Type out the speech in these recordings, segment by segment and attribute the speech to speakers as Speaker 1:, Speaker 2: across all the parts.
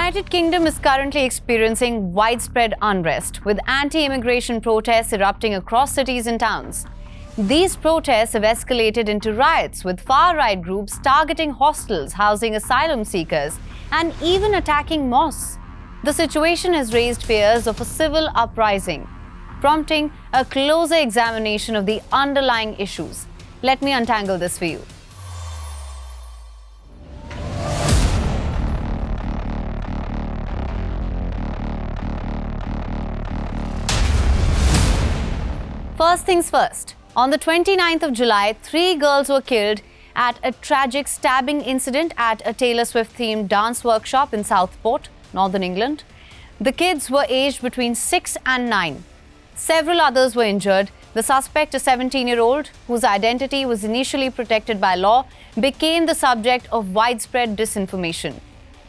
Speaker 1: United Kingdom is currently experiencing widespread unrest, with anti-immigration protests erupting across cities and towns. These protests have escalated into riots, with far-right groups targeting hostels housing asylum seekers and even attacking mosques. The situation has raised fears of a civil uprising, prompting a closer examination of the underlying issues. Let me untangle this for you. First things first, on the 29th of July, 3 girls were killed at a tragic stabbing incident at a Taylor Swift-themed dance workshop in Southport, Northern England. The kids were aged between 6 and 9. Several others were injured. The suspect, a 17-year-old, whose identity was initially protected by law, became the subject of widespread disinformation.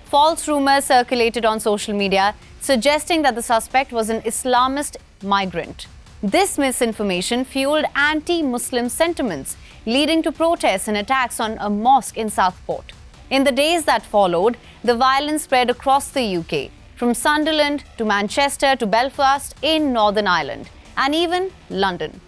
Speaker 1: False rumors circulated on social media, suggesting that the suspect was an Islamist migrant. This misinformation fueled anti-Muslim sentiments, leading to protests and attacks on a mosque in Southport. In the days that followed, the violence spread across the UK, from Sunderland to Manchester to Belfast in Northern Ireland, and even London.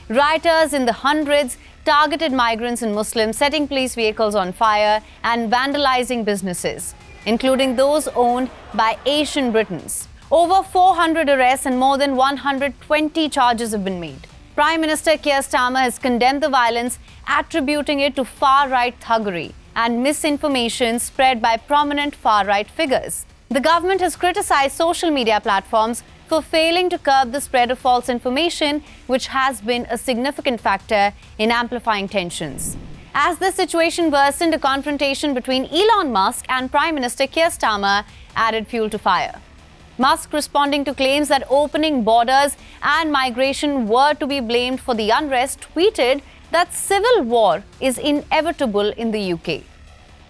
Speaker 1: Rioters in the hundreds targeted migrants and Muslims, setting police vehicles on fire and vandalizing businesses, including those owned by Asian Britons. Over 400 arrests and more than 120 charges have been made. Prime Minister Keir Starmer has condemned the violence, attributing it to far-right thuggery and misinformation spread by prominent far-right figures. The government has criticized social media platforms for failing to curb the spread of false information, which has been a significant factor in amplifying tensions. As the situation worsened, a confrontation between Elon Musk and Prime Minister Keir Starmer added fuel to fire. Musk, responding to claims that opening borders and migration were to be blamed for the unrest, tweeted that civil war is inevitable in the UK.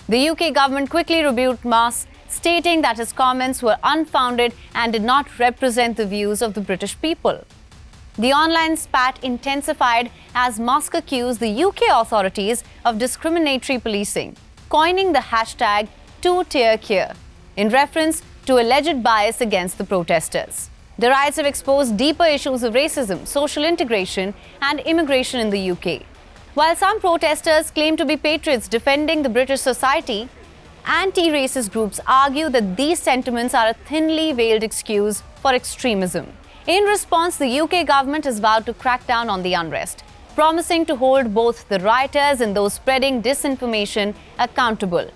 Speaker 1: The UK government quickly rebuked Musk, stating that his comments were unfounded and did not represent the views of the British people. The online spat intensified as Musk accused the UK authorities of discriminatory policing, coining the hashtag #2Tier Keir in reference to alleged bias against the protesters. The riots have exposed deeper issues of racism, social integration, and immigration in the UK. While some protesters claim to be patriots defending the British society, anti-racist groups argue that these sentiments are a thinly veiled excuse for extremism. In response, the UK government has vowed to crack down on the unrest, promising to hold both the rioters and those spreading disinformation accountable.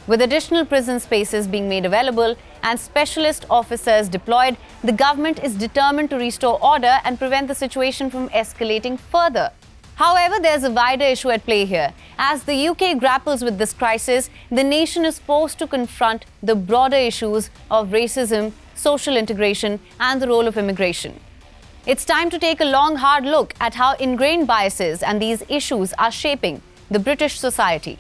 Speaker 1: With additional prison spaces being made available and specialist officers deployed, the government is determined to restore order and prevent the situation from escalating further. However, there's a wider issue at play here. As the UK grapples with this crisis, the nation is forced to confront the broader issues of racism, social integration, and the role of immigration. It's time to take a long, hard look at how ingrained biases and these issues are shaping the British society.